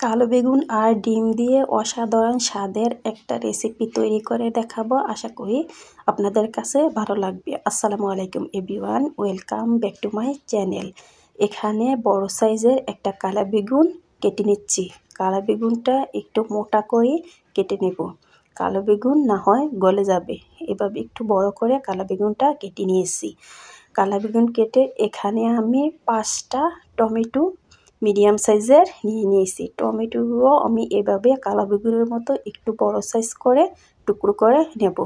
কালো বেগুন আর ডিম দিয়ে অসাধারণ স্বাদের একটা রেসিপি তৈরি করে দেখাবো। আশা করি আপনাদের কাছে ভালো লাগবে। আসসালামু আলাইকুম everyone, welcome back to my channel. এখানে বড় সাইজের একটা কালো বেগুন কেটে নিচ্ছি। কালো বেগুনটা একটু মোটা করে কেটে নেব, কালো বেগুন না হয় গলে যাবে। এভাবে একটু বড় করে কালো বেগুনটা কেটে নিয়েছি। কালো বেগুন কেটে এখানে আমি 5টা টমেটো মিডিয়াম সাইজের নিয়েছি। টমেটোগুলো আমি এভাবে কালো বেগুনের মতো একটু বড় সাইজ করে টুকরো করে নেব।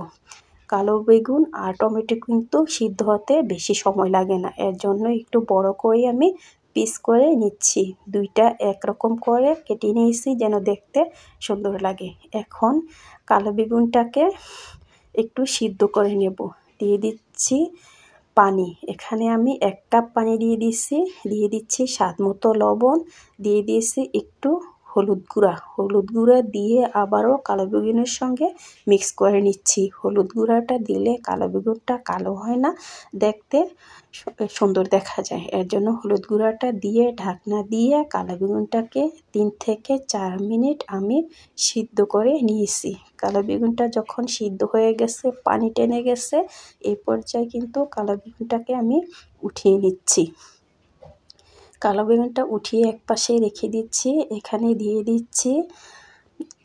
কালো বেগুন আর টমেটো কিন্তু সিদ্ধ হতে বেশি সময় লাগে না, এর জন্য একটু বড় করে আমি পিস করে নিচ্ছি। দুইটা একরকম করে কেটে নিয়েছি যেন দেখতে সুন্দর লাগে। এখন কালো বেগুনটাকে একটু সিদ্ধ করে নেব। দিয়ে দিচ্ছি পানি। এখানে আমি 1 কাপ পানি দিয়ে দিচ্ছি স্বাদ মতো লবণ, দিয়ে দিয়েছি একটু হলুদ গুঁড়া দিয়ে আবারও কালো বেগুনের সঙ্গে মিক্স করে নিচ্ছি। হলুদ গুঁড়াটা দিলে কালো বেগুনটা কালো হয় না, দেখতে সুন্দর দেখা যায়। এর জন্য হলুদ গুঁড়াটা দিয়ে ঢাকনা দিয়ে কালো বেগুনটাকে 3 থেকে 4 মিনিট আমি সিদ্ধ করে নিয়েছি। কালো বেগুনটা যখন সিদ্ধ হয়ে গেছে, পানি টেনে গেছে, এই পর্যায়ে কিন্তু কালো বেগুনটাকে আমি উঠিয়ে নিচ্ছি। কালো বেগুনটা উঠিয়ে একপাশে রেখে দিচ্ছি। এখানে দিয়ে দিচ্ছি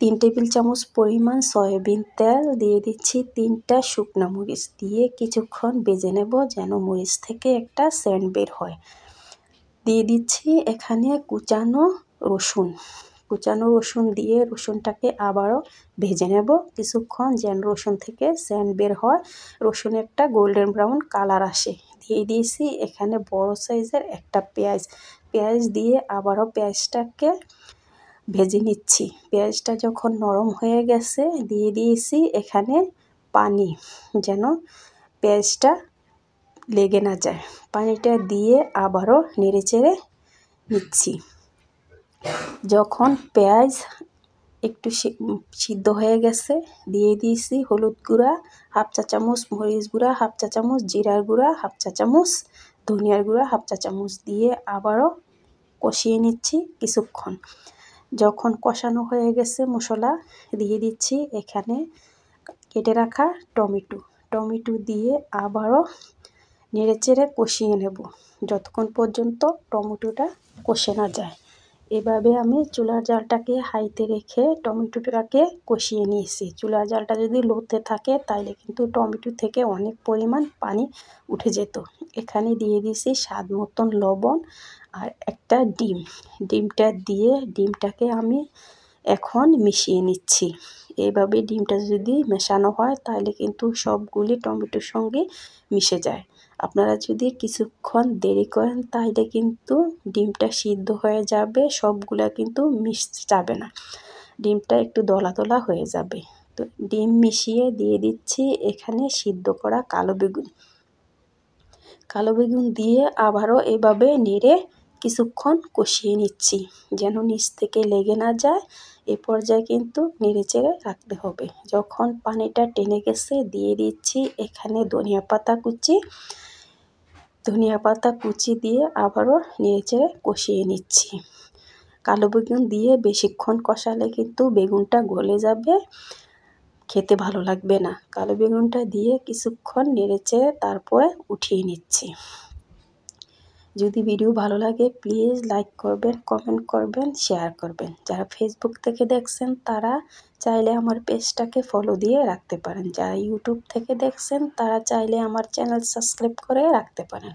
3 টেবিল চামচ পরিমাণ সয়াবিন তেল, দিয়ে দিচ্ছি 3টা শুকনো মরিচ, দিয়ে কিছুক্ষণ ভেজে নেব যেন মরিচ থেকে একটা সেন্ট বের হয়। দিয়ে দিচ্ছি এখানে কুচানো রসুন দিয়ে রসুনটাকে আবারও ভেজে নেব কিছুক্ষণ যেন রসুন থেকে সেন্ট বের হয়, রসুন একটা গোল্ডেন ব্রাউন কালার আসে। দিয়ে দিয়েছি এখানে বড় সাইজের একটা পেঁয়াজ দিয়ে আবারও পেঁয়াজটাকে ভেজে নিচ্ছি। পেঁয়াজটা যখন নরম হয়ে গেছে, দিয়ে দিয়েছি এখানে পানি যেন পেঁয়াজটা লেগে না যায়। পানিটা দিয়ে আবারও নেড়েচেড়ে নিচ্ছি। যখন পেঁয়াজ একটু সিদ্ধ হয়ে গেছে, দিয়ে দিয়েছি হলুদ গুঁড়া 1/2 চা চামচ, মরিচ গুঁড়া 1/2 চা চামচ, জিরার গুঁড়া 1/2 চা চামচ, ধনিয়ার গুঁড়া 1/2 চা চামচ দিয়ে আবারও কষিয়ে নিচ্ছি কিছুক্ষণ। যখন কষানো হয়ে গেছে মশলা, দিয়ে দিচ্ছি এখানে কেটে রাখা টমেটো দিয়ে আবারও নেড়েচেড়ে কষিয়ে নেব যতক্ষণ পর্যন্ত টমেটোটা কষে না যায়। এভাবে আমি চুলার জালটাকে হাইতে রেখে টমেটোটাকে কষিয়ে নিয়েছি। চুলার জালটা যদি লোতে থাকে তাহলে কিন্তু টমেটো থেকে অনেক পরিমাণ পানি উঠে যেত। এখানে দিয়ে দিয়েছি স্বাদ মতন লবণ আর একটা ডিমটা দিয়ে ডিমটাকে আমি এখন মিশিয়ে নিচ্ছি। এইভাবে ডিমটা যদি মেশানো হয় তাহলে কিন্তু সবগুলি টমেটোর সঙ্গে মিশে যায়। আপনারা যদি কিছুক্ষণ দেরি করেন তাহলে কিন্তু ডিমটা সিদ্ধ হয়ে যাবে, সবগুলা কিন্তু মিশতে যাবে না, ডিমটা একটু দলা দলা হয়ে যাবে। তো ডিম মিশিয়ে দিয়ে দিচ্ছি এখানে সিদ্ধ করা কালো বেগুন দিয়ে আবারও এভাবে নেড়ে কিছুক্ষণ কষিয়ে নিচ্ছি যেন নিচ থেকে লেগে না যায়। এ পর্যায়ে কিন্তু নেড়েচেড়ে রাখতে হবে। যখন পানিটা টেনে গেছে, দিয়ে দিচ্ছি এখানে ধনিয়া পাতা কুচি দিয়ে আবারও নেড়েচেড়ে কষিয়ে নিচ্ছি। কালো বেগুন দিয়ে বেশিক্ষণ কষালে কিন্তু বেগুনটা গলে যাবে, খেতে ভালো লাগবে না। কালো বেগুনটা দিয়ে কিছুক্ষণ নেড়েচেড়ে তারপরে উঠিয়ে নিচ্ছি। যদি ভিডিও ভালো লাগে প্লিজ লাইক করবেন, কমেন্ট করবেন, শেয়ার করবেন। যারা ফেসবুক থেকে দেখছেন তারা চাইলে আমার পেজটাকে ফলো দিয়ে রাখতে পারেন। যারা ইউটিউব থেকে দেখছেন তারা চাইলে আমার চ্যানেল সাবস্ক্রাইব করে রাখতে পারেন।